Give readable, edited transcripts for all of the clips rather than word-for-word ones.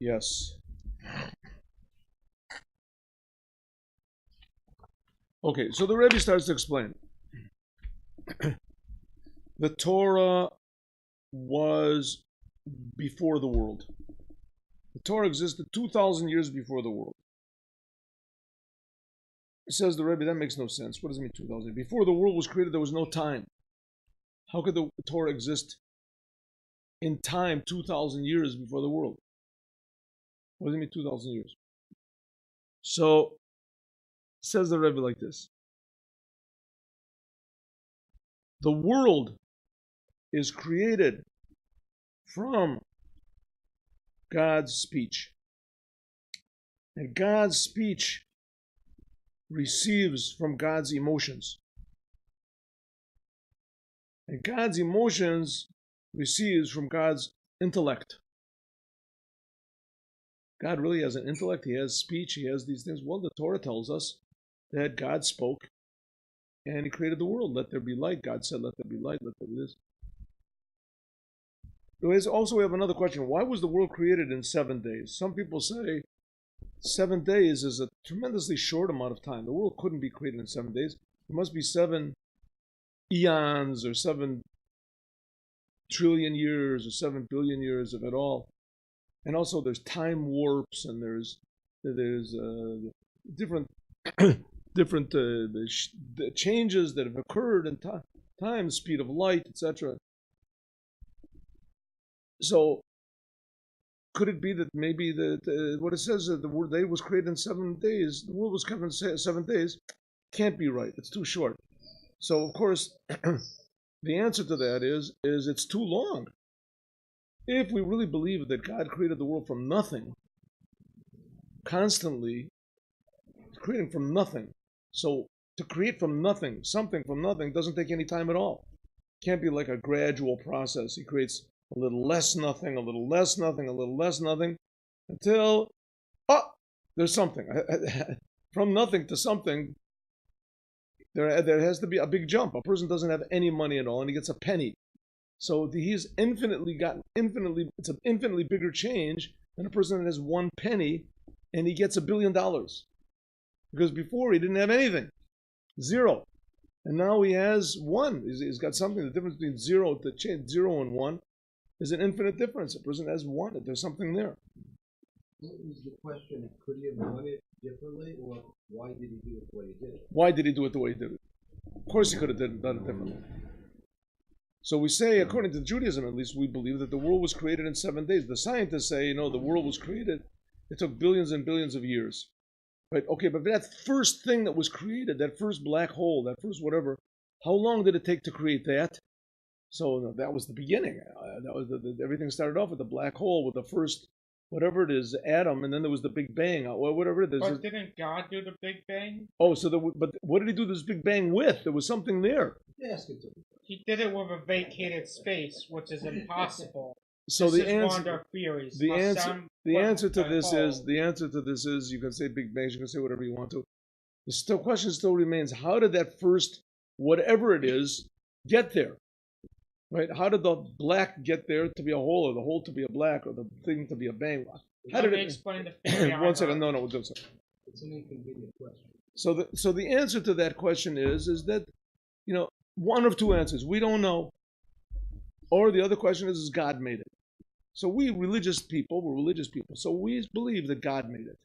Yes. Okay, so the Rebbe starts to explain. The Torah was before the world. The Torah existed 2,000 years before the world. Says the Rebbe, that makes no sense. What does it mean 2,000? Before the world was created, there was no time. How could the Torah exist in time 2,000 years before the world? What does it mean 2,000 years? So, says the Rebbe like this. The world is created from God's speech. And God's speech receives from God's emotions. And God's emotions receives from God's intellect. God really has an intellect, he has speech, he has these things. Well, the Torah tells us that God spoke and he created the world. Let there be light. God said, let there be light, let there be this. Also, we have another question. Why was the world created in 7 days? Some people say 7 days is a tremendously short amount of time. The world couldn't be created in 7 days. It must be 7 eons or 7 trillion years or 7 billion years, if at all. And also there's time warps and there's different the changes that have occurred in time, speed of light, etc. So could it be that maybe what it says that the world day was created in 7 days, the world was created in 7 days, can't be right. It's too short. So of course the answer to that is it's too long. If we really believe that God created the world from nothing, constantly creating from nothing, so to create from nothing, something from nothing, doesn't take any time at all. It can't be like a gradual process. He creates a little less nothing, a little less nothing, a little less nothing, until, there's something. From nothing to something, there has to be a big jump. A person doesn't have any money at all, and he gets a penny. So he's it's an infinitely bigger change than a person that has 1 penny and he gets $1 billion. Because before he didn't have anything, 0. And now he has 1. He's got something. The difference between 0 and 1 is an infinite difference. A person has 1. There's something there. What was the question? Could he have done it differently, or why did he do it the way he did it? Why did he do it the way he did it? Of course he could have done it differently. So we say, according to Judaism at least, we believe that the world was created in 7 days. The scientists say, the world was created, it took billions and billions of years. Right? Okay, but that first thing that was created, that first black hole, that first whatever, how long did it take to create that? So that was the beginning. That was everything started off with the black hole, with the first, whatever it is, atom, and then there was the Big Bang, whatever it is. But didn't God do the Big Bang? Oh, but what did he do this Big Bang with? There was something there. Yes, it did. He did it with a vacated space, which is impossible. So this the is answer, one of their theories. the answer to this is, you can say Big Bang, you can say whatever you want to. The question still remains: how did that first, whatever it is, get there? Right? How did the black get there to be a hole, or the hole to be a black, or the thing to be a bang? How did it explain the theory? One second, no, we'll do so. It's an inconvenient question. So the answer to that question is that, one of two answers. We don't know. Or the other question is God made it. So we're religious people. So we believe that God made it.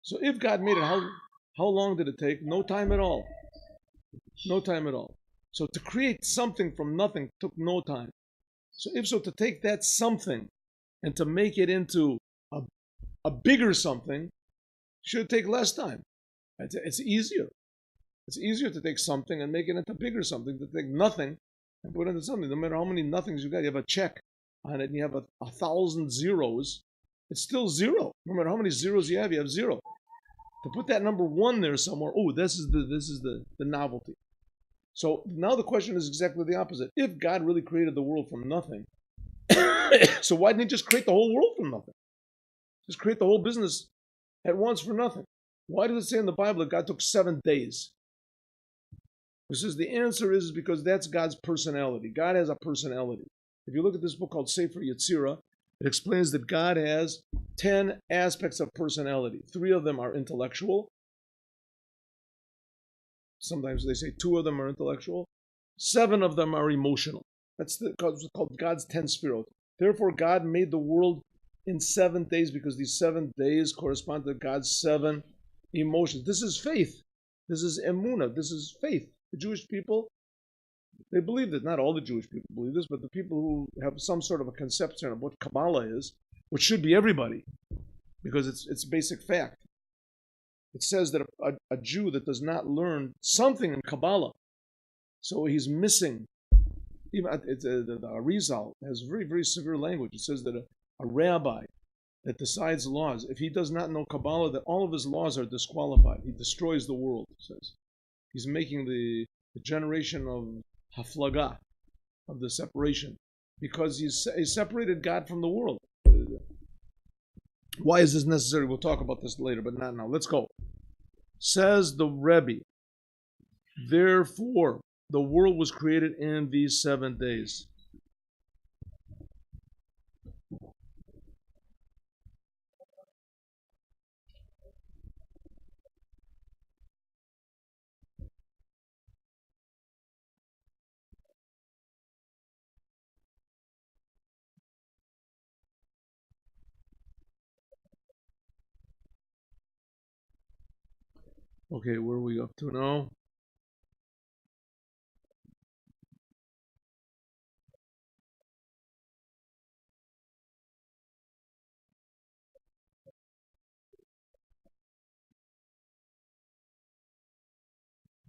So if God made it, how long did it take? No time at all. No time at all. So to create something from nothing took no time. So to take that something and to make it into a bigger something should take less time. It's easier. It's easier to take something and make it into bigger something, to take nothing and put it into something. No matter how many nothings you got, you have a check on it and you have 1,000 zeros, it's still 0. No matter how many zeros you have 0. To put that number 1 there somewhere, this is the novelty. So now the question is exactly the opposite. If God really created the world from nothing, so why didn't he just create the whole world from nothing? Just create the whole business at once for nothing. Why does it say in the Bible that God took 7 days? Because the answer is because that's God's personality. God has a personality. If you look at this book called Sefer Yetzirah, It explains that God has 10 aspects of personality. 3 of them are intellectual. Sometimes they say 2 of them are intellectual. 7 of them are emotional. That's called God's 10 Sefirot. Therefore, God made the world in 7 days because these 7 days correspond to God's 7 emotions. This is faith. This is emunah. This is faith. The Jewish people, they believe that. Not all the Jewish people believe this, but the people who have some sort of a conception of what Kabbalah is, which should be everybody, because it's basic fact. It says that a Jew that does not learn something in Kabbalah, so he's missing. Even the Arizal has very, very severe language. It says that a rabbi that decides laws, if he does not know Kabbalah, that all of his laws are disqualified. He destroys the world, it says. He's making the generation of haflaga, of the separation, because he separated God from the world. Why is this necessary? We'll talk about this later, but not now. Let's go. Says the Rebbe, therefore, the world was created in these 7 days. Okay, where are we up to now?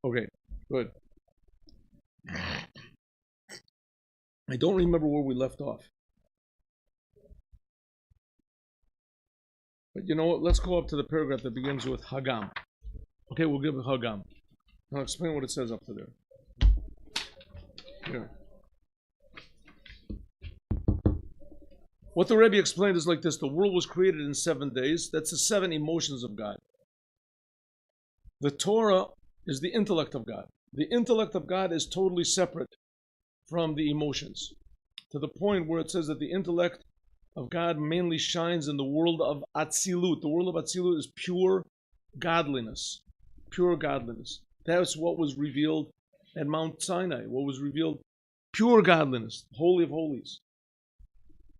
Okay, good. I don't remember where we left off. But you know what? Let's go up to the paragraph that begins with Hagam. Okay, we'll give it Hagam. I'll explain what it says up to there. Here. What the Rebbe explained is like this. The world was created in 7 days. That's the 7 emotions of God. The Torah is the intellect of God. The intellect of God is totally separate from the emotions, to the point where it says that the intellect of God mainly shines in the world of Atzilut. The world of Atzilut is pure godliness. Pure godliness. That's what was revealed at Mount Sinai. What was revealed? Pure godliness. Holy of holies.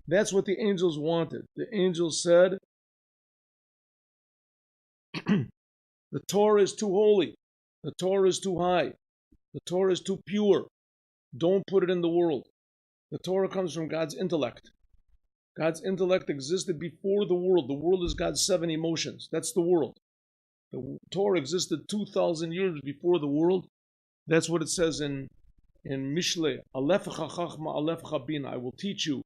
That's what the angels wanted. The angels said, the Torah is too holy. The Torah is too high. The Torah is too pure. Don't put it in the world. The Torah comes from God's intellect. God's intellect existed before the world. The world is God's 7 emotions. That's the world. The Torah existed 2,000 years before the world. That's what it says in Mishle. Alefecha chachma, alefecha bina. I will teach you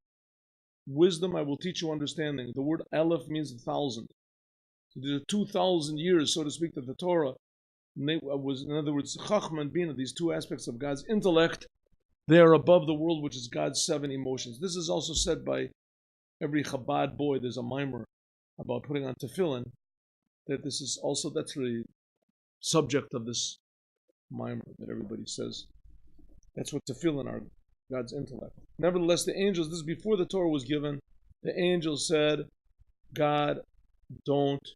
wisdom. I will teach you understanding. The word aleph means 1,000. So there are 2,000 years, so to speak, that the Torah was, in other words, Chachma and Bina, these 2 aspects of God's intellect, they are above the world, which is God's 7 emotions. This is also said by every Chabad boy. There's a mimer about putting on tefillin, that this is also, that's the subject of this mimer that everybody says. That's what tefillin are, God's intellect. Nevertheless, the angels, this is before the Torah was given, the angels said, God, don't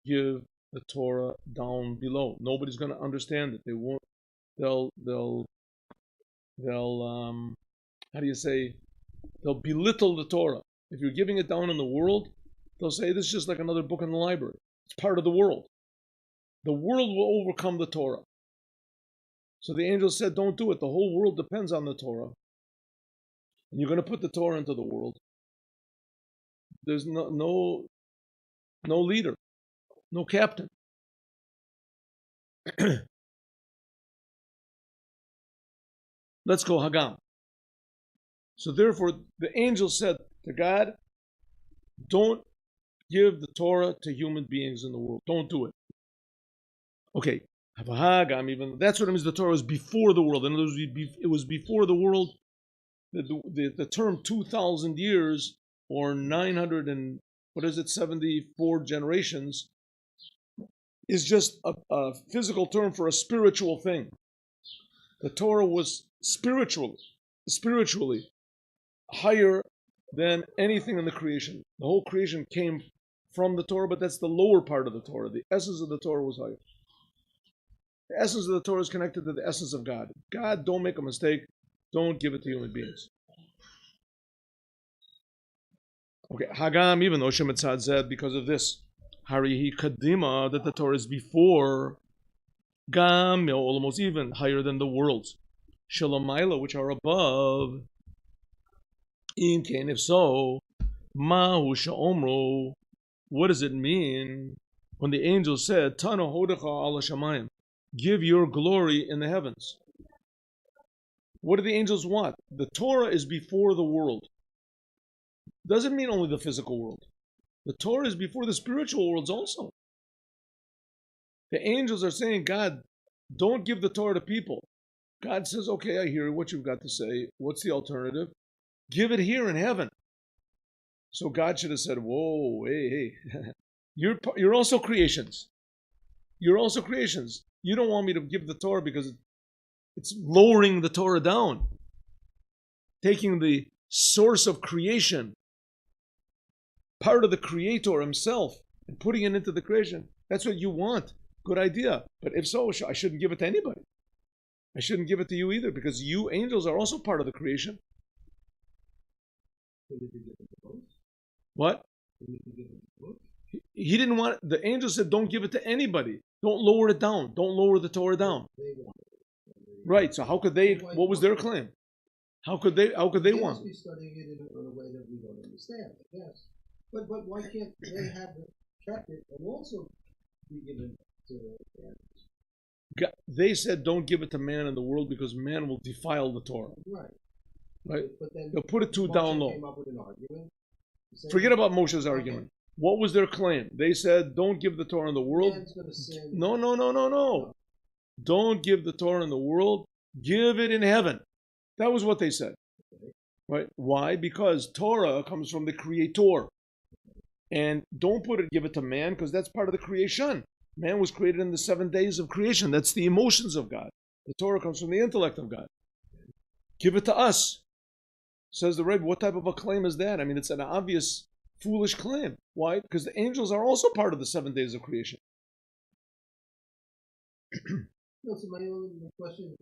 give the Torah down below. Nobody's going to understand it. They won't. They'll how do you say? They'll belittle the Torah. If you're giving it down in the world, they'll say this is just like another book in the library. It's part of the world. The world will overcome the Torah. So the angel said, don't do it. The whole world depends on the Torah. And you're going to put the Torah into the world. There's no leader. No captain. Let's go Hagam. So therefore, the angel said to God, don't give the Torah to human beings in the world. Don't do it. Okay. Hagam, even that's what it means. The Torah was before the world. In other words, it was before the world. The term 2,000 years or 74 generations is just a physical term for a spiritual thing. The Torah was spiritually higher than anything in the creation. The whole creation came from the Torah, but that's the lower part of the Torah. The essence of the Torah was higher. The essence of the Torah is connected to the essence of God. God, don't make a mistake. Don't give it to human beings. Okay, Hagam, even though Shemitzad said because of this, Harihi Kadima, that the Torah is before, Gam, almost even higher than the worlds. Shalomaila, which are above. If so, Mahu Sha'omro, what does it mean when the angel said, Tano Hodecha ala Shamayim, give your glory in the heavens? What do the angels want? The Torah is before the world. Doesn't mean only the physical world. The Torah is before the spiritual worlds also. The angels are saying, God, don't give the Torah to people. God says, okay, I hear what you've got to say. What's the alternative? Give it here in heaven. So God should have said, whoa, hey, you're also creations. You're also creations. You don't want me to give the Torah because it's lowering the Torah down. Taking the source of creation, part of the Creator himself, and putting it into the creation. That's what you want. Good idea. But if so, I shouldn't give it to anybody. I shouldn't give it to you either, because you angels are also part of the creation. What? He didn't want it. The angel said, don't give it to anybody. Don't lower it down. Don't lower the Torah down. Right. So how could they? What was their claim? How could they want? They must be studying it in a way that we don't understand. Yes. But why can't they have kept it and also be given to the animals? They said, don't give it to man in the world because man will defile the Torah. Right. But then they'll put it too down low. Came up with an argument. Forget about Moshe's argument. What was their claim? They said, don't give the Torah in the world. No. Don't give the Torah in the world. Give it in heaven. That was what they said. Right? Why? Because Torah comes from the Creator. And don't give it to man, because that's part of the creation. Man was created in the 7 days of creation. That's the emotions of God. The Torah comes from the intellect of God. Give it to us. Says the Rebbe, what type of a claim is that? I mean, it's an obvious, foolish claim. Why? Because the angels are also part of the 7 days of creation. No, so my only question is,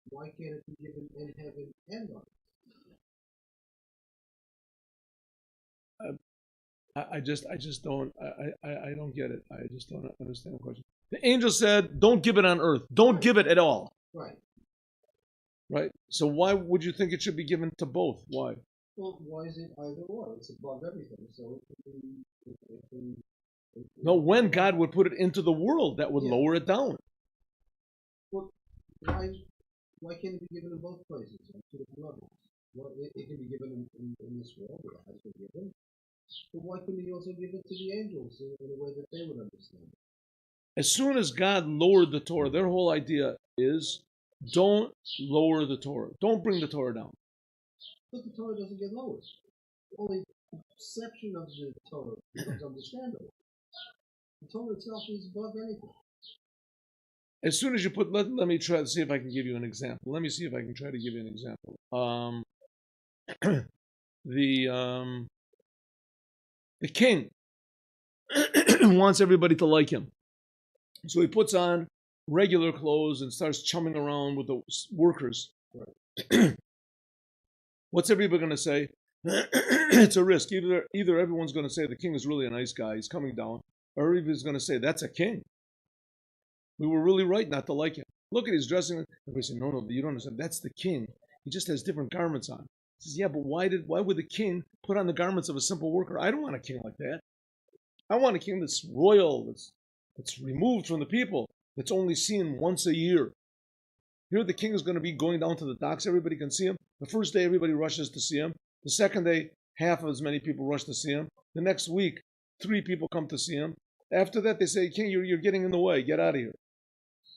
why can't it be given in heaven and on earth? I just don't get it. I just don't understand the question. The angel said, don't give it on earth. Don't give it at all. Right? So why would you think it should be given to both? Why? Well, why is it either or? It's above everything. So it can no, when God would put it into the world, that would lower it down. Well, why can't it be given in both places? To the levels? Well, it can be given in this world, it has been given. But why couldn't he also give it to the angels in a way that they would understand? As soon as God lowered the Torah, their whole idea is, don't lower the Torah. Don't bring the Torah down. But the Torah doesn't get lowered. Only a section of the Torah becomes understandable. The Torah itself is above anything. As soon as you put, let me try to see if I can give you an example. Let me see if I can try to give you an example. The king wants everybody to like him. So he puts on regular clothes and starts chumming around with the workers. Right. What's everybody going to say? It's a risk. Either everyone's going to say the king is really a nice guy, he's coming down, or everybody's going to say that's a king. We were really right not to like him. Look at his dressing. Everybody say, no, you don't understand. That's the king. He just has different garments on. He says, yeah, but why would the king put on the garments of a simple worker? I don't want a king like that. I want a king that's royal, that's removed from the people, that's only seen once a year. Here the king is going to be going down to the docks. Everybody can see him. The first day, everybody rushes to see him. The second day, half as many people rush to see him. The next week, 3 people come to see him. After that, they say, king, you're getting in the way. Get out of here.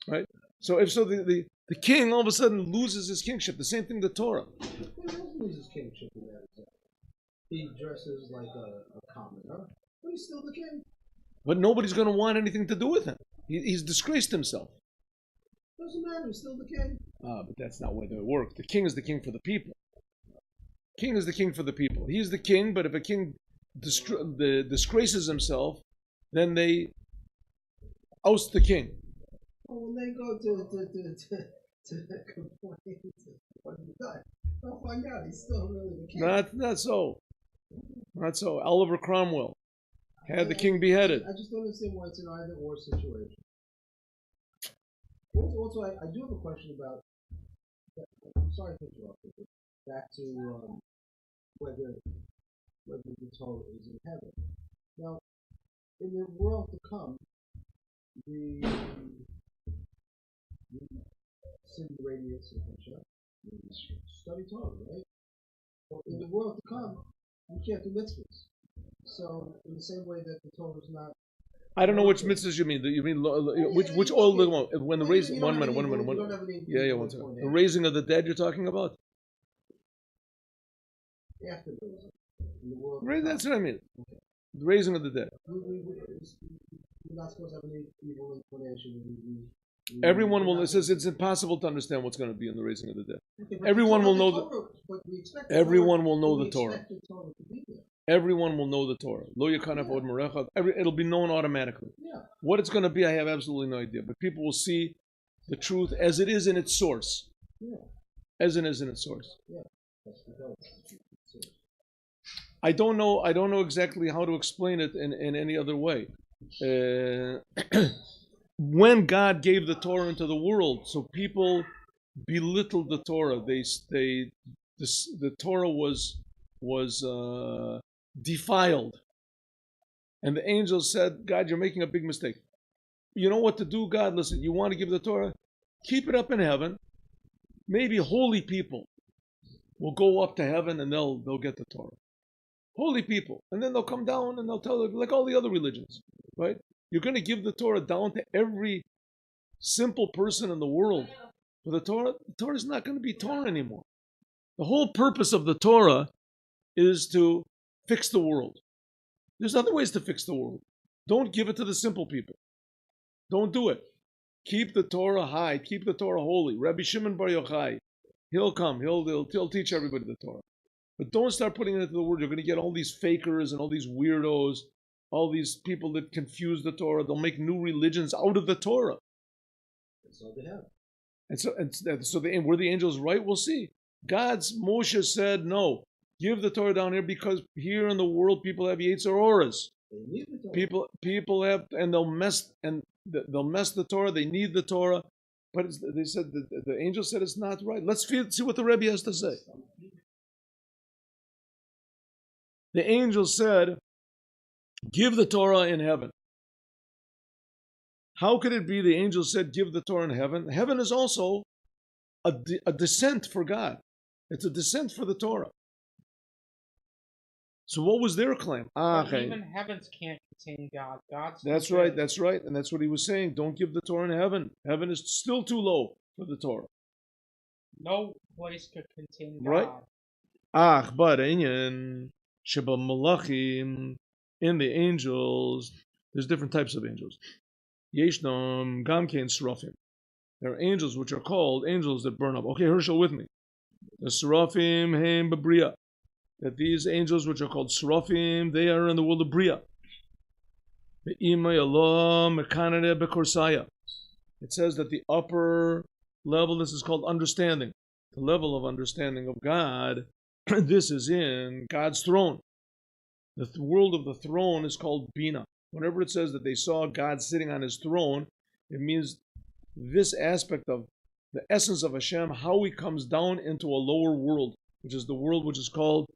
Right? So if so, the king all of a sudden loses his kingship. The same thing the Torah. He doesn't lose his kingship in that example. He dresses like a commoner, but he's still the king. But nobody's going to want anything to do with him. He's disgraced himself. Doesn't matter, he's still the king. But that's not the way it works. The king is the king for the people. King is the king for the people. He's the king, but if a king disgraces himself, then they oust the king. Well, when they go to complain to what he done, they'll find out he's still really the king. Not so. Not so. Oliver Cromwell had the king beheaded. I just don't understand why it's an either or situation. Also, I do have a question about. I'm sorry to interrupt you, but back to whether the Torah is in heaven. Now, in the world to come, the city radius of Hashem, study Torah, right? Well, in the world to come, you can't do mitzvahs. So, in the same way that the Torah is not. I don't know which mitzvahs you mean. You mean which oil? When the raising? One minute. Yeah, 1 second. The raising of the dead you're talking about? After the world. Right, that's what I mean. Okay. The raising of the dead. We're not supposed to have any evil inclination. Everyone will. It says it's impossible to understand what's going to be in the raising of the dead. Okay, everyone will know everyone will know the Torah. Everyone will know the Torah. Lo yakanaf od merecha. It'll be known automatically. Yeah. What it's going to be, I have absolutely no idea. But people will see the truth as it is in its source. Yeah. As it is in its source. Yeah. I don't know exactly how to explain it in any other way. When God gave the Torah into the world, so people belittled the Torah. The Torah was defiled, and the angels said, "God, you're making a big mistake. You know what to do, God? Listen, you want to give the Torah? Keep it up in heaven. Maybe holy people will go up to heaven and they'll get the Torah. Holy people, and then they'll come down and they'll tell it like all the other religions, right? You're going to give the Torah down to every simple person in the world. For the Torah is not going to be Torah anymore. The whole purpose of the Torah is to fix the world. There's other ways to fix the world. Don't give it to the simple people. Don't do it. Keep the Torah high. Keep the Torah holy. Rabbi Shimon Bar Yochai, he'll come. He'll teach everybody the Torah. But don't start putting it into the world. You're going to get all these fakers and all these weirdos, all these people that confuse the Torah. They'll make new religions out of the Torah. That's all they have. And so were the angels right? We'll see. Moshe said, no, give the Torah down here because here in the world people have Yetzer Horas. People have, and they'll mess the Torah. They need the Torah, but they said the angel said it's not right. Let's see what the Rebbe has to say. The angel said, give the Torah in heaven. How could it be the angel said, give the Torah in heaven? Heaven is also a descent for God. It's a descent for the Torah. So what was their claim? Even heavens can't contain God. That's right, and that's what he was saying. Don't give the Torah in heaven. Heaven is still too low for the Torah. No place could contain God. Right? But in Sheba Malachim, in the angels, there's different types of angels. Yeshnam Gamkein Srafim. There are angels which are called angels that burn up. Okay, Herschel with me. The Srafim Heim B'Bria. That these angels which are called Srafim, they are in the world of Bria. It says that the upper level, this is called understanding. The level of understanding of God, this is in God's throne. The world of the throne is called Bina. Whenever it says that they saw God sitting on his throne, it means this aspect of the essence of Hashem, how he comes down into a lower world, which is the world which is called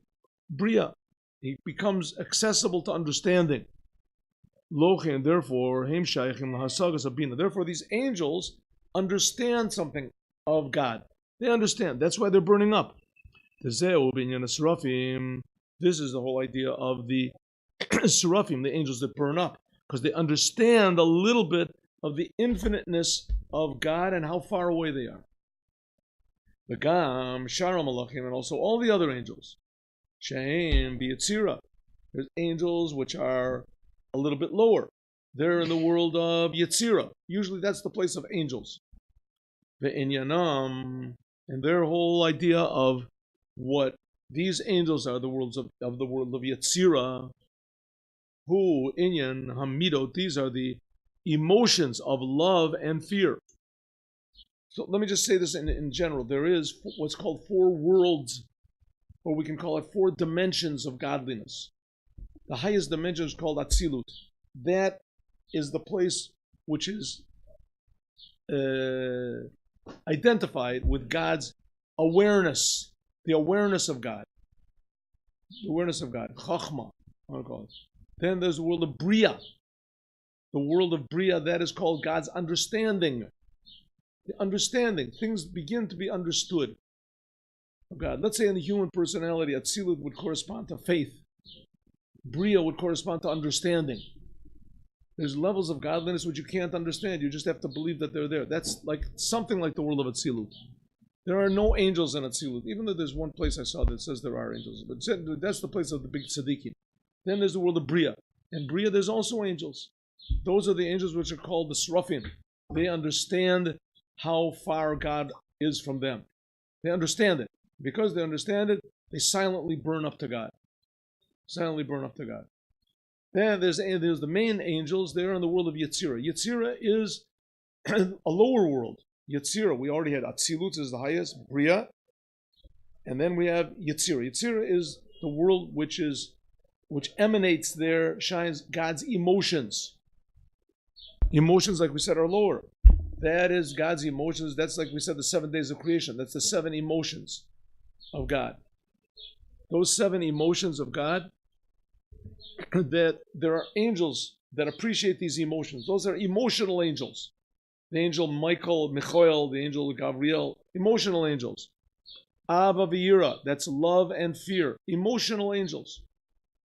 Bria. He becomes accessible to understanding. Lochin, therefore, therefore these angels understand something of God. They understand. That's why they're burning up. This is the whole idea of the Seraphim, the angels that burn up, because they understand a little bit of the infiniteness of God and how far away they are. The Gam, Sharam Malachim, and also all the other angels. Shein B'Yetzira. There's angels which are a little bit lower. They're in the world of Yetzira. Usually that's the place of angels. The Inyanam, and their whole idea of what These angels are the worlds of the world of Yetzirah, who, Inyan, Hamidot, these are the emotions of love and fear. So let me just say this in general. There is what's called 4 worlds, or we can call it 4 dimensions of godliness. The highest dimension is called Atzilut. That is the place which is identified with God's awareness, the awareness of God. The awareness of God. Chachma, I want to call it. Then there's the world of Bria. The world of Bria, that is called God's understanding. The understanding. Things begin to be understood of God. Let's say in the human personality, Atzilut would correspond to faith. Bria would correspond to understanding. There's levels of godliness which you can't understand. You just have to believe that they're there. That's like something like the world of Atzilut. There are no angels in Atzilut, even though there's one place I saw that says there are angels. But that's the place of the big tzaddikim. Then there's the world of Bria. And Bria, there's also angels. Those are the angels which are called the Srafim. They understand how far God is from them. They understand it. Because they understand it, they silently burn up to God. Silently burn up to God. Then there's the main angels. They're in the world of Yetzirah. Yetzirah is a lower world. Yetzirah, we already had Atzilut is the highest, Bria, and then we have Yetzirah. Yetzirah is the world which emanates there, shines God's emotions. Emotions, like we said, are lower. That is God's emotions. That's like we said, the 7 days of creation. That's the 7 emotions of God. Those 7 emotions of God, that there are angels that appreciate these emotions. Those are emotional angels. The angel Michael, the angel Gabriel, emotional angels. Ava v'yira, that's love and fear, emotional angels.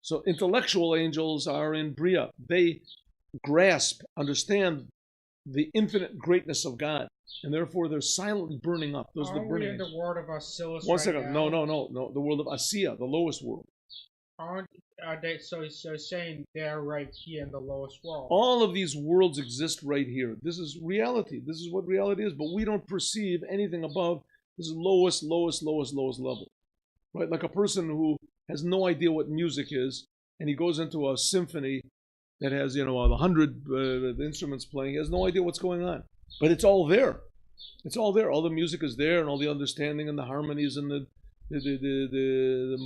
So intellectual angels are in Bria. They grasp, understand the infinite greatness of God, and therefore they're silently burning up. Those are the burning. In the world of Asilis. One second. No. The world of Asiya, the lowest world. Aren't they? So saying they're right here in the lowest world. All of these worlds exist right here. This is reality. This is what reality is. But we don't perceive anything above this lowest level. Right? Like a person who has no idea what music is, and he goes into a symphony that has 100 instruments playing. He has no idea what's going on, but it's all there. It's all there. All the music is there, and all the understanding and the harmonies and the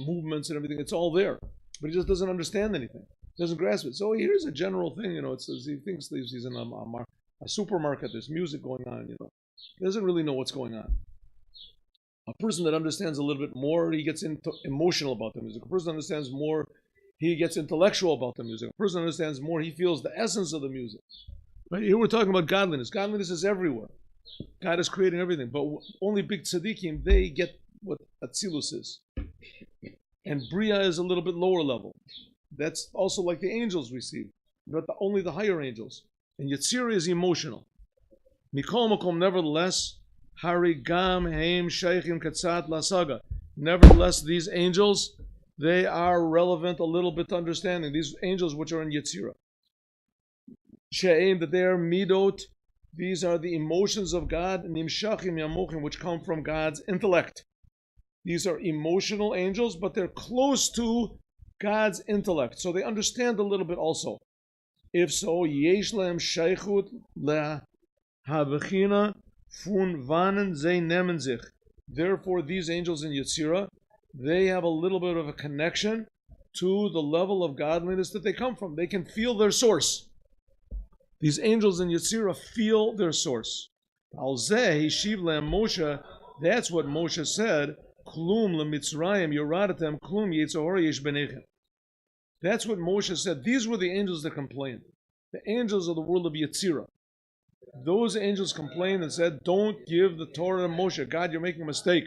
movements and everything. It's all there, but he just doesn't understand anything. He doesn't grasp it. So here's a general thing. It says he thinks he's in a supermarket. There's music going on. He doesn't really know what's going on. A person that understands a little bit more, he gets emotional about the music. A person that understands more, he gets intellectual about the music. A person that understands more, he feels the essence of the music. Right? Here we're talking about godliness. Godliness is everywhere. God is creating everything. But only big tzaddikim, they get what Atzilus is. And Bria is a little bit lower level. That's also like the angels receive, but only the higher angels. And Yetzirah is emotional. Mikol Makom, nevertheless, Harigam Heim Sheichim Katzat Lasaga. Nevertheless, these angels, they are relevant a little bit to understanding. These angels which are in Yetzirah. She'ein, that they are midot. These are the emotions of God, Nimshachim Yamochim, which come from God's intellect. These are emotional angels, but they're close to God's intellect. So they understand a little bit also. If so, Yesh Lehem Sheichut Lehavechina Fun Vanen Ze Nemen Zich. Therefore, these angels in Yetzirah, they have a little bit of a connection to the level of godliness that they come from. They can feel their source. These angels in Yetzirah feel their source. Al Zeh Hishiv Lehem Moshe. That's what Moshe said. Klum lemitzrayim yoradatem klum yitzahor yesh benechem. That's what Moshe said. These were the angels that complained. The angels of the world of Yetzirah. Those angels complained and said, "Don't give the Torah to Moshe. God, you're making a mistake.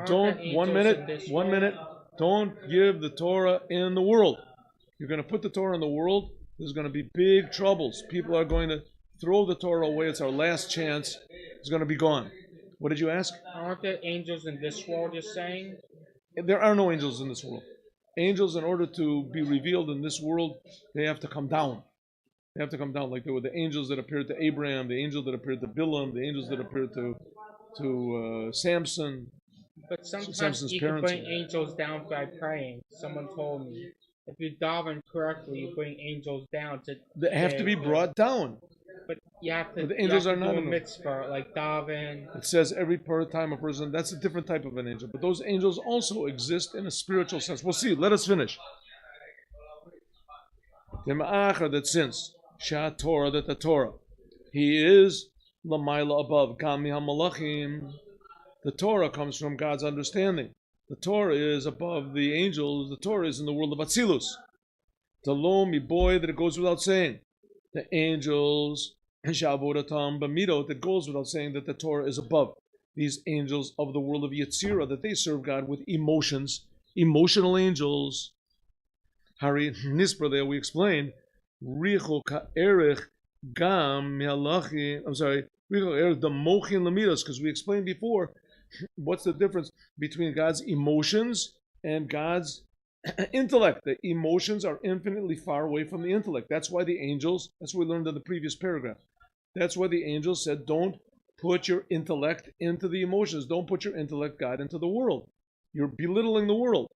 Don't, 1 minute, don't give the Torah in the world. You're going to put the Torah in the world, there's going to be big troubles. People are going to throw the Torah away. It's our last chance. It's going to be gone." What did you ask? Aren't there angels in this world, you're saying? There are no angels in this world. Angels, in order to be revealed in this world, they have to come down. They have to come down, like there were the angels that appeared to Abraham, the angel that appeared to Bilam, the angels that appeared to Samson. But sometimes Samson's you can parents. bring angels down by praying. Someone told me. If you daven correctly, you bring angels down to. They have to be brought down. But you have to. But the angels you have are to not do a in them. mitzvah like daven. It says every time a person, that's a different type of an angel. But those angels also exist in a spiritual sense. We'll see. Let us finish. That since Shat Torah, that the Torah, he is Lamaila above, Gami HaMalachim. The Torah comes from God's understanding. The Torah is above the angels. The Torah is in the world of Atzilus. Talom, boy, that it goes without saying. The angels, Shavodatam, Bamidot, that goes without saying that the Torah is above these angels of the world of Yetzirah, that they serve God with emotions, emotional angels. Hari Nispra, there we explained, Richo Ka'erech Gam Mihalachim, I'm sorry, Richo Ka'erech the Mochin Lamidos, because we explained before, what's the difference between God's emotions and God's intellect? The emotions are infinitely far away from the intellect. That's why the angels, that's what we learned in the previous paragraph. That's why the angels said, don't put your intellect into the emotions. Don't put your intellect, God, into the world. You're belittling the world.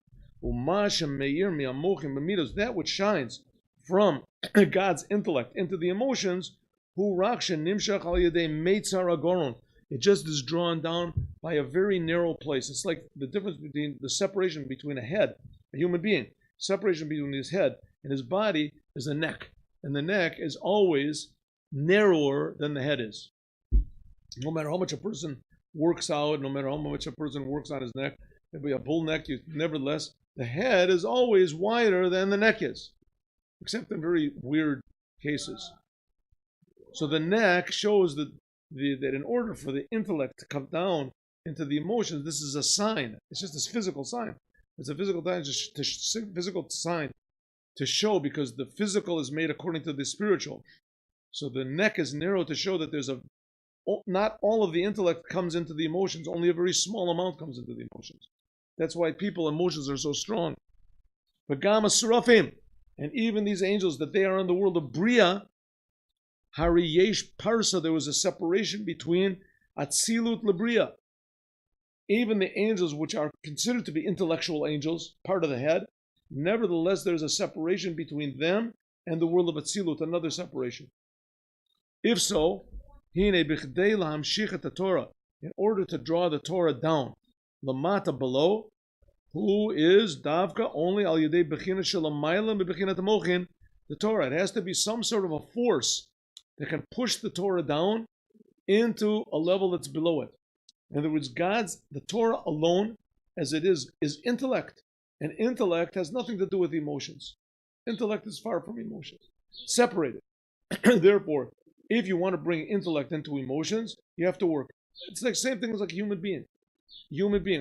That which shines from God's intellect into the emotions, it just is drawn down by a very narrow place. It's like the difference between the separation between a head, a human being, separation between his head and his body is a neck. And the neck is always narrower than the head is. No matter how much a person works out, no matter how much a person works on his neck, maybe a bull neck, nevertheless, the head is always wider than the neck is, except in very weird cases. So the neck shows that in order for the intellect to come down into the emotions, this is a sign. It's just this physical sign. It's a physical sign to show, because the physical is made according to the spiritual. So the neck is narrow to show that not all of the intellect comes into the emotions, only a very small amount comes into the emotions. That's why emotions are so strong. But Gama Surafim, and even these angels, that they are in the world of Bria, Hari Yesh Parsa, there was a separation between Atzilut Labria. Even the angels, which are considered to be intellectual angels, part of the head, nevertheless there's a separation between them and the world of Atzilut, another separation. If so, Hine Bichdei Lahamshichet Torah, in order to draw the Torah down, Lamata below, who is Davka only Al Yedei Bechina Shalamayla Bechina Tamochin, the Torah. It has to be some sort of a force that can push the Torah down into a level that's below it. In other words, the Torah alone, as it is intellect. And intellect has nothing to do with emotions. Intellect is far from emotions. Separated. Therefore, if you want to bring intellect into emotions, you have to work. It's like same thing as like a human being.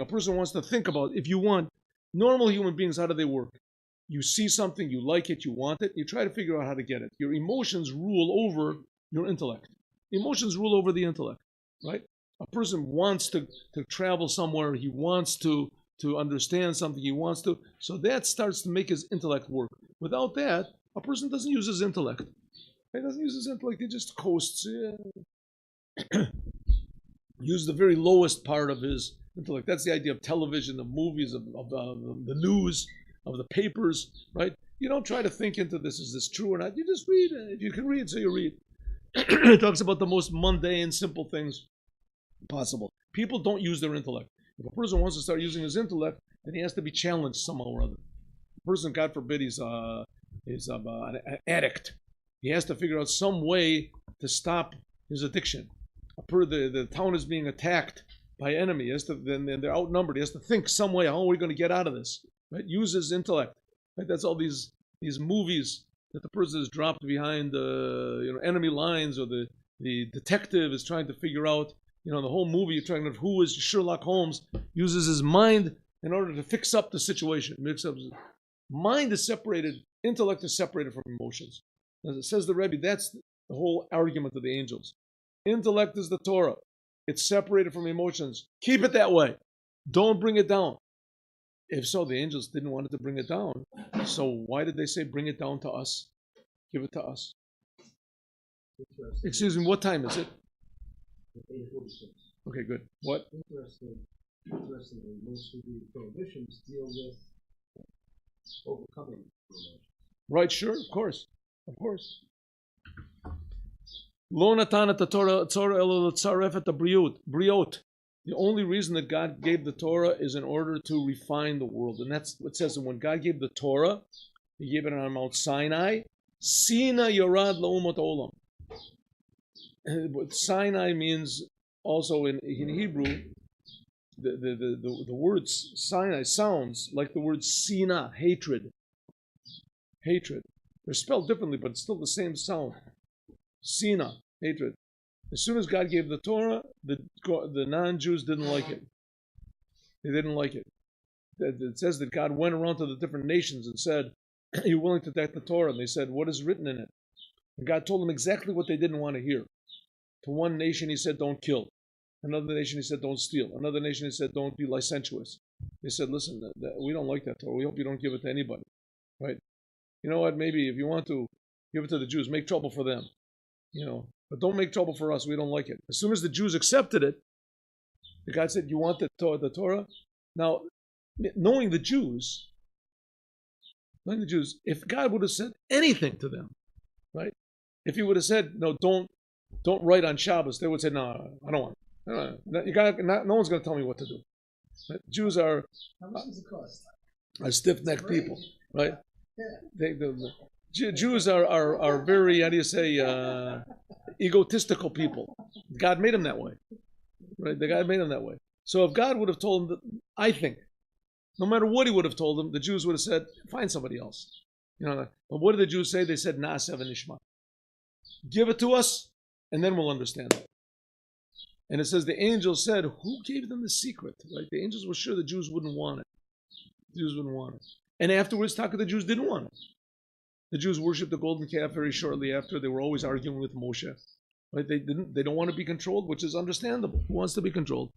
A person wants to think about, if you want, normal human beings, how do they work? You see something, you like it, you want it, you try to figure out how to get it. Your emotions rule over your intellect. Emotions rule over the intellect, right? A person wants to travel somewhere, he wants to understand something, so that starts to make his intellect work. Without that, a person doesn't use his intellect. He doesn't use his intellect, he just coasts. Use the very lowest part of his intellect. That's the idea of television, of movies, of the news, of the papers, right? You don't try to think into this, is this true or not? You just read. If you can read, so you read. It talks about the most mundane, simple things possible. People don't use their intellect. If a person wants to start using his intellect, then he has to be challenged somehow or other. A person, God forbid, he's an addict. He has to figure out some way to stop his addiction. The town is being attacked by enemy. Then they're outnumbered. He has to think some way, how are we going to get out of this? Right? Use his intellect. Right? That's all these movies that the person is dropped behind enemy lines, or the detective is trying to figure out, the whole movie, you're trying to who is Sherlock Holmes, uses his mind in order to fix up the situation. Mind is separated, intellect is separated from emotions. As it says the Rebbe, that's the whole argument of the angels. Intellect is the Torah. It's separated from emotions. Keep it that way. Don't bring it down. If so, the angels didn't want it to bring it down. So why did they say bring it down to us? Give it to us. Excuse me, what time is it? 8:46. Okay, good. What? Interesting. interestingly, most of the prohibitions deal with overcoming the emotions. Right, sure, of course. Of course. Lo natan et Torah elo l'tzaref et briot. The only reason that God gave the Torah is in order to refine the world. And that's what it says that when God gave the Torah, He gave it on Mount Sinai. Sina yorad la'umot olam. Sinai means also in Hebrew, the word Sinai sounds like the word Sina, hatred. Hatred. They're spelled differently, but it's still the same sound. Sina, hatred. As soon as God gave the Torah, the non-Jews didn't like it. They didn't like it. It says that God went around to the different nations and said, "Are you willing to take the Torah?" And they said, "What is written in it?" And God told them exactly what they didn't want to hear. To one nation He said, "Don't kill." Another nation He said, "Don't steal." Another nation He said, "Don't be licentious." They said, "Listen, we don't like that Torah. We hope you don't give it to anybody." Right? You know what? Maybe if you want to give it to the Jews, make trouble for them. But don't make trouble for us. We don't like it. As soon as the Jews accepted it, the God said, "You want the Torah?" Now, knowing the Jews, if God would have said anything to them, right? If He would have said, "No, don't write on Shabbos," they would say, "No, I don't want it. No one's going to tell me what to do." Right? Jews are How much does it cost? Stiff-necked people, right? Yeah. Jews are very, how do you say, egotistical people. God made them that way, right? The God made them that way. So if God would have told them, I think, no matter what He would have told them, the Jews would have said, "Find somebody else." But what did the Jews say? They said, "Na'aseh v'nishma." Give it to us, and then we'll understand it. And it says the angels said, who gave them the secret? Right? The angels were sure the Jews wouldn't want it. The Jews wouldn't want it. And afterwards, the Jews didn't want it. The Jews worshipped the golden calf very shortly after. They were always arguing with Moshe. Right? They don't want to be controlled, which is understandable. Who wants to be controlled?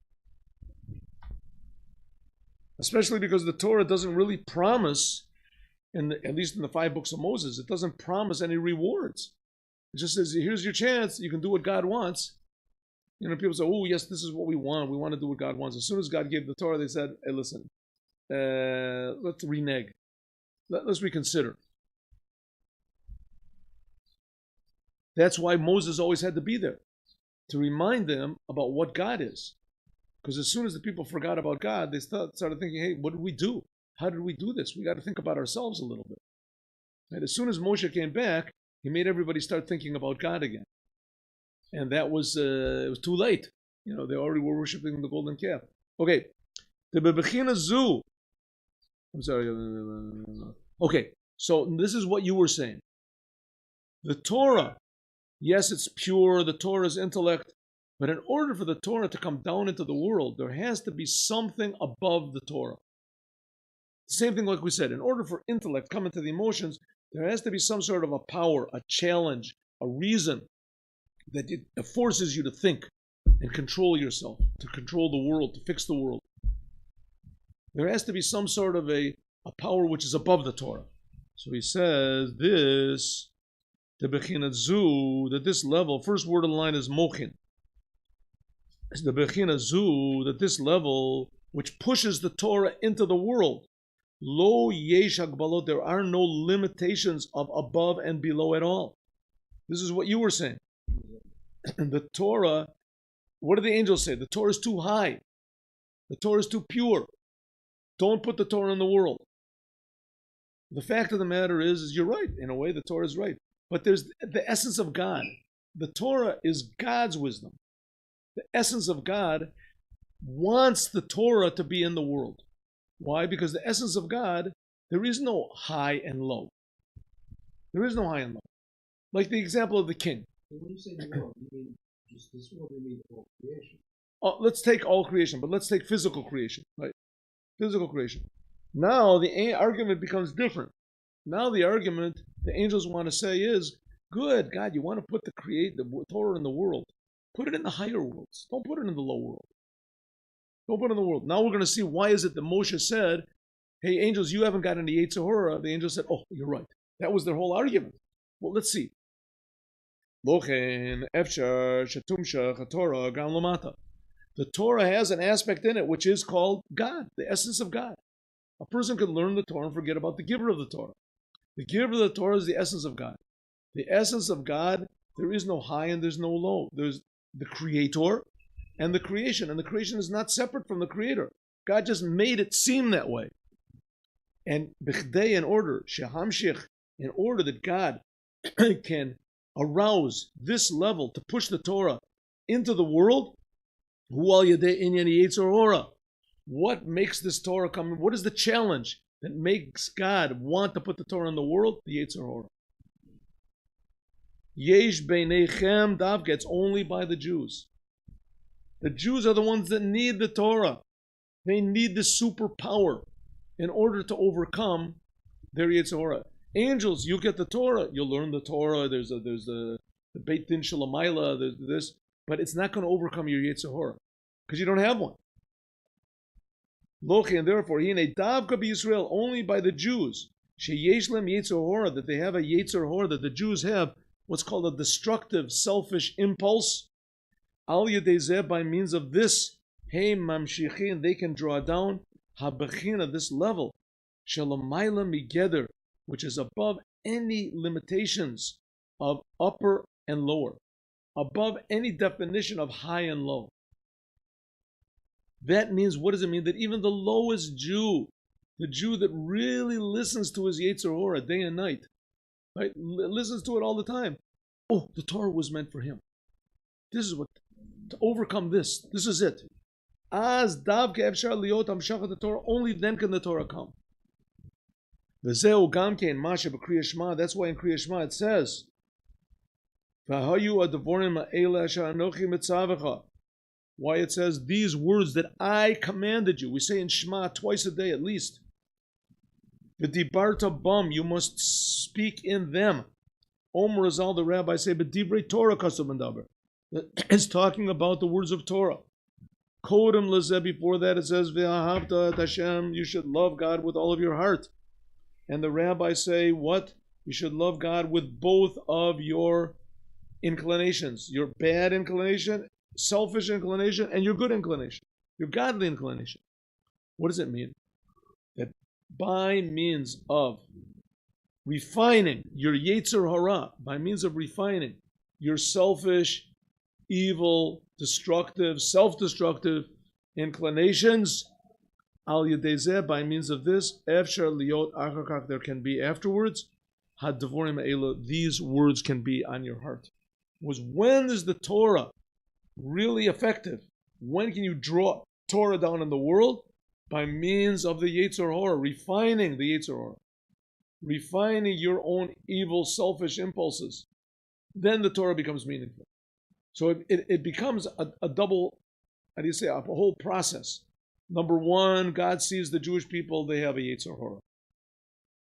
Especially because the Torah doesn't really promise, at least in the 5 books of Moses, it doesn't promise any rewards. It just says, here's your chance. You can do what God wants. People say, "Oh, yes, this is what we want. We want to do what God wants." As soon as God gave the Torah, they said, "Hey, listen, let's renege. Let's reconsider." That's why Moses always had to be there, to remind them about what God is. Because as soon as the people forgot about God, they started thinking, "Hey, what did we do? How did we do this? We got to think about ourselves a little bit." And as soon as Moshe came back, he made everybody start thinking about God again. And that was, it was too late. They already were worshiping the golden calf. Okay. The bebechina zu. I'm sorry. Okay. So this is what you were saying. The Torah, yes, it's pure. The Torah is intellect. But in order for the Torah to come down into the world, there has to be something above the Torah. Same thing like we said. In order for intellect to come into the emotions, there has to be some sort of a power, a challenge, a reason that it forces you to think and control yourself, to control the world, to fix the world. There has to be some sort of a power which is above the Torah. So he says this, the bechinat zu, that this level, first word of the line is mochin. The bechinat zu, that this level which pushes the Torah into the world, lo yesh hagbalot, there are no limitations of above and below at all. This is what you were saying. The Torah, what do the angels say? The Torah is too high. The Torah is too pure. Don't put the Torah in the world. The fact of the matter is you're right. In a way, the Torah is right. But there's the essence of God. The Torah is God's wisdom. The essence of God wants the Torah to be in the world. Why? Because the essence of God, there is no high and low. There is no high and low. Like the example of the king. When you say the world, you mean just this world, you mean all creation? Let's take all creation, but let's take physical creation, right? Physical creation. Now the argument becomes different. Now the argument the angels want to say is, good, God, you want to put the Torah in the world. Put it in the higher worlds. Don't put it in the low world. Don't put it in the world. Now we're going to see why is it that Moshe said, hey, angels, you haven't got any Yetzer Hora. The angels said, oh, you're right. That was their whole argument. Well, let's see. The Torah has an aspect in it which is called God, the essence of God. A person can learn the Torah and forget about the giver of the Torah. The giver of the Torah is the essence of God. The essence of God, there is no high and there's no low. There's the creator and the creation. And the creation is not separate from the creator. God just made it seem that way. And bichdei, in order, shehamshich, in order that God can arouse this level to push the Torah into the world, hu al yedei inyan yetzer hora. What makes this Torah come? What is the challenge that makes God want to put the Torah in the world? The yetzer hora. Yesh beinechem davka. It's only by the Jews. The Jews are the ones that need the Torah. They need the superpower in order to overcome their yetzer hora. Angels, you get the Torah, you'll learn the Torah. There's the Beit Din Shalamayla, there's this, but it's not going to overcome your yetzer hora because you don't have one. Lochi, and therefore, hine davka b'Yisrael, only by the Jews, sheyesh lem yetzer hora, that they have a yetzer hora, that the Jews have what's called a destructive, selfish impulse. Al yedei zeh, by means of this, hey mamshichin, they can draw down habechina, this level, shalamayla migeder, which is above any limitations of upper and lower, above any definition of high and low. That means, what does it mean? That even the lowest Jew, the Jew that really listens to his yetzer hora day and night, right, listens to it all the time. Oh, the Torah was meant for him. This is what, to overcome this. This is it. Az davke efshar liot hamshachat the Torah. Only then can the Torah come. V'zeu gamkein masha b'kriyas Shema. That's why in Kriyas Shema it says, "V'hayu adavorim ha'ela asher anochi mitzavecha." Why it says these words that I commanded you. We say in Shema twice a day at least. V'dibarta bam, you must speak in them. Omer Azal, the rabbi, say, "B'divrei Torah kasav mendaber." It's talking about the words of Torah. Kodem lezeh, before that it says, "V'ahavta et Hashem," you should love God with all of your heart. And the rabbis say, what? You should love God with both of your inclinations. Your bad inclination, selfish inclination, and your good inclination. Your godly inclination. What does it mean? That by means of refining your yetzer hara, by means of refining your selfish, evil, destructive, self-destructive inclinations, al yedei, by means of this, efshar liot achar, there can be afterwards, hadavorim ha'ela, these words can be on your heart. Was when is the Torah really effective? When can you draw Torah down in the world? By means of the yetzer hora, refining the yetzer hora, refining your own evil, selfish impulses. Then the Torah becomes meaningful. So it becomes a double, how do you say, a whole process. Number one, God sees the Jewish people, they have a yetzer hora.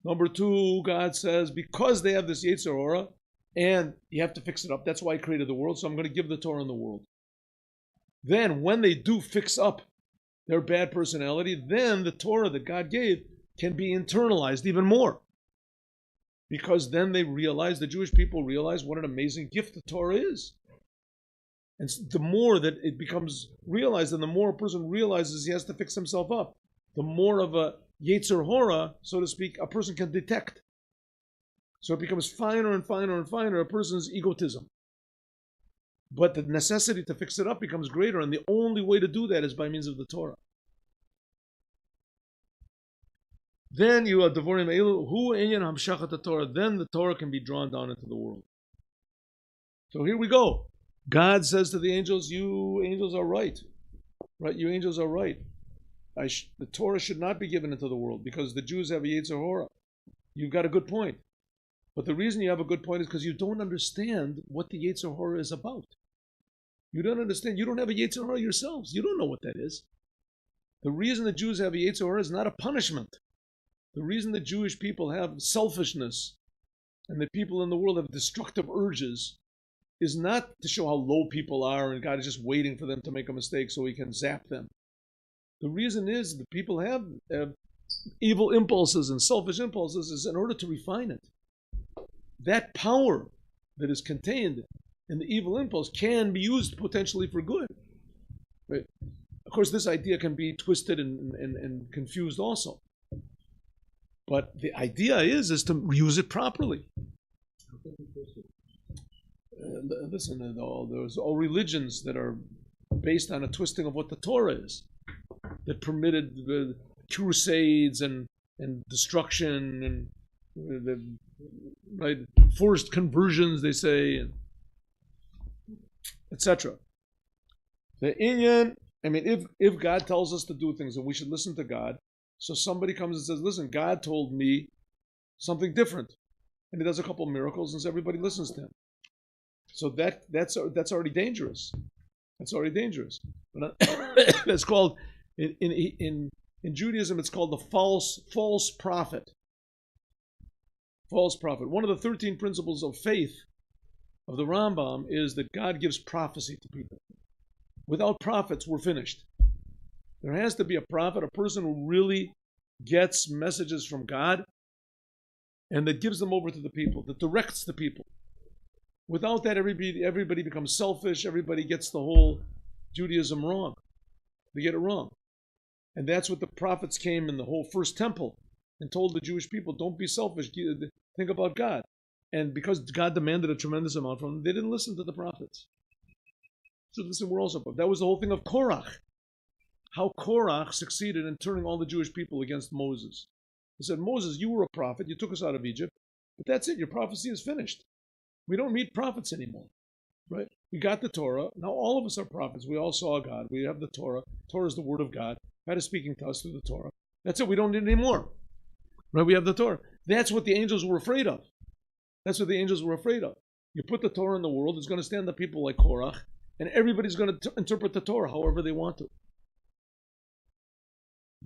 Number two, God says, because they have this yetzer hora, and you have to fix it up. That's why I created the world, so I'm going to give the Torah in the world. Then, when they do fix up their bad personality, then the Torah that God gave can be internalized even more. Because then they realize, the Jewish people realize what an amazing gift the Torah is. And the more that it becomes realized, and the more a person realizes he has to fix himself up, the more of a yetzer hora, so to speak, a person can detect. So it becomes finer and finer and finer, a person's egotism. But the necessity to fix it up becomes greater, and the only way to do that is by means of the Torah. Then you are devorim elu hu inyan hamshachat Torah. Then the Torah can be drawn down into the world. So here we go. God says to the angels, "You angels are right, right? You angels are right. The Torah should not be given into the world because the Jews have a yetzer hora. You've got a good point, but the reason you have a good point is because you don't understand what the yetzer hora is about. You don't understand. You don't have a yetzer hora yourselves. You don't know what that is. The reason the Jews have a yetzer hora is not a punishment. The reason the Jewish people have selfishness and the people in the world have destructive urges is not to show how low people are and God is just waiting for them to make a mistake so he can zap them. The reason is the people have evil impulses and selfish impulses is in order to refine it. That power that is contained in the evil impulse can be used potentially for good. Right? Of course, this idea can be twisted and confused also. But the idea is to use it properly. Listen, there's all religions that are based on a twisting of what the Torah is, that permitted the crusades and destruction and the right forced conversions, they say, and etc. The Inyan, I mean, if God tells us to do things and we should listen to God, so somebody comes and says, listen, God told me something different, and he does a couple of miracles and everybody listens to him. So that's already dangerous. That's already dangerous. But it's called in Judaism, it's called the false prophet. False prophet. One of the 13 principles of faith of the Rambam is that God gives prophecy to people. Without prophets, we're finished. There has to be a prophet, a person who really gets messages from God and that gives them over to the people, that directs the people. Without that, everybody becomes selfish. Everybody gets the whole Judaism wrong. They get it wrong. And that's what the prophets came in the whole first temple and told the Jewish people, don't be selfish, think about God. And because God demanded a tremendous amount from them, they didn't listen to the prophets. So listen, we're also, that was the whole thing of Korach. How Korach succeeded in turning all the Jewish people against Moses. He said, Moses, you were a prophet, you took us out of Egypt, but that's it, your prophecy is finished. We don't need prophets anymore, right? We got the Torah. Now all of us are prophets. We all saw God. We have the Torah. Torah is the word of God. God is speaking to us through the Torah. That's it. We don't need any more, right? We have the Torah. That's what the angels were afraid of. That's what the angels were afraid of. You put the Torah in the world, it's going to stand up people like Korach, and everybody's going to interpret the Torah however they want to.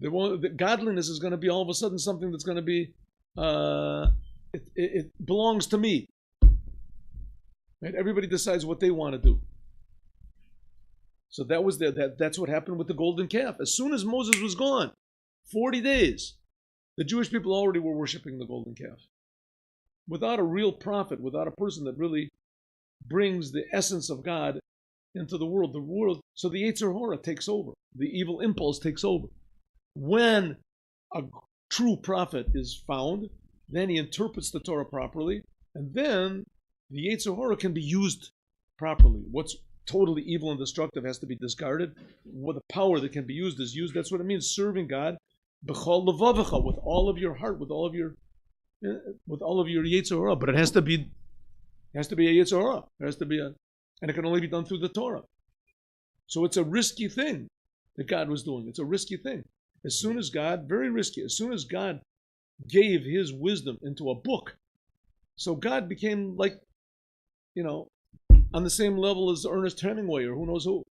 The godliness is going to be all of a sudden something that's going to be, it belongs to me. Right? Everybody decides what they want to do. So that's what happened with the golden calf. As soon as Moses was gone, 40 days, the Jewish people already were worshiping the golden calf. Without a real prophet, without a person that really brings the essence of God into the world, so the Yetzer Hora takes over. The evil impulse takes over. When a true prophet is found, then he interprets the Torah properly, and then the Yetzer Hora can be used properly. What's totally evil and destructive has to be discarded. What the power that can be used is used. That's what it means, serving God, b'chol levavecha, with all of your heart, with all of your Yetzer Hora. But it has to be a Yetzer Hora. There has to be and it can only be done through the Torah. So it's a risky thing that God was doing. It's a risky thing. As soon as God, very risky, as soon as God gave his wisdom into a book, so God became like, on the same level as Ernest Hemingway or who knows who.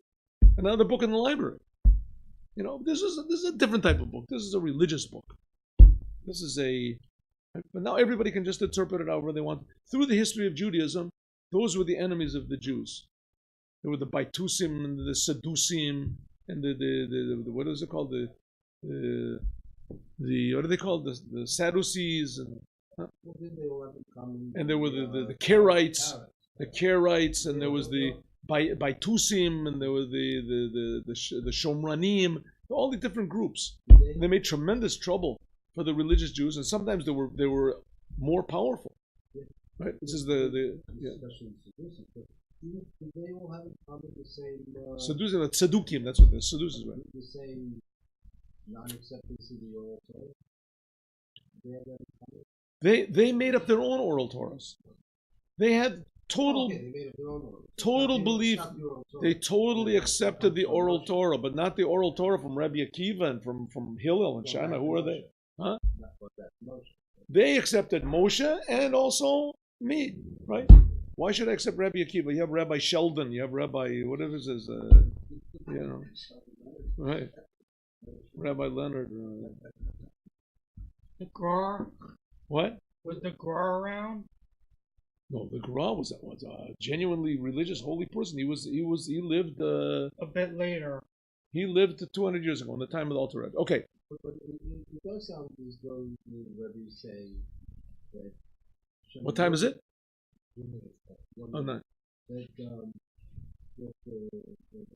Another book in the library. This is a different type of book. This is a religious book. But now everybody can just interpret it however they want. Through the history of Judaism, those were the enemies of the Jews. There were the Baitusim and the Saddusim and the what is it called? The what are they called? The Sadducees and there were the Karaites. The Karaites, and there was the Baitusim, and there was the Shomranim, all the different groups. And they made tremendous trouble for the religious Jews, and sometimes they were more powerful. Right? This is the they all have the same Sadducees, Tzedukim, that's what the Sadducees were. The same non-acceptance of the oral Torah. They made up their own oral Torahs. They had total belief. They totally accepted the oral Torah, but not the oral Torah from Rabbi Akiva and from Hillel and Shammai. Who are they? Huh? They accepted Moshe and also me, right? Why should I accept Rabbi Akiva? You have Rabbi Sheldon, you have Rabbi whatever it is, right? Rabbi Leonard. The Gra. What? Was the Gra around? No, the Gra was a genuinely religious, holy person. He lived a bit later. He lived 200 years ago in the time of the Alter Rebbe. Okay. But it does sound as though the Rebbe is saying that. What time is it? Oh, no. That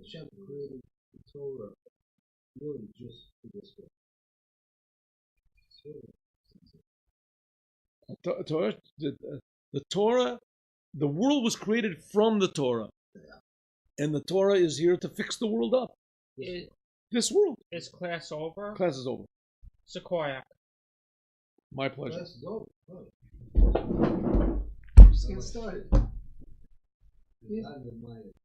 Hashem created the Torah really just for this world. Torah, the Torah, the world was created from the Torah, and the Torah is here to fix the world up. This world. Is class over? Class is over. Sequoia. My pleasure. Let's go. Just get started.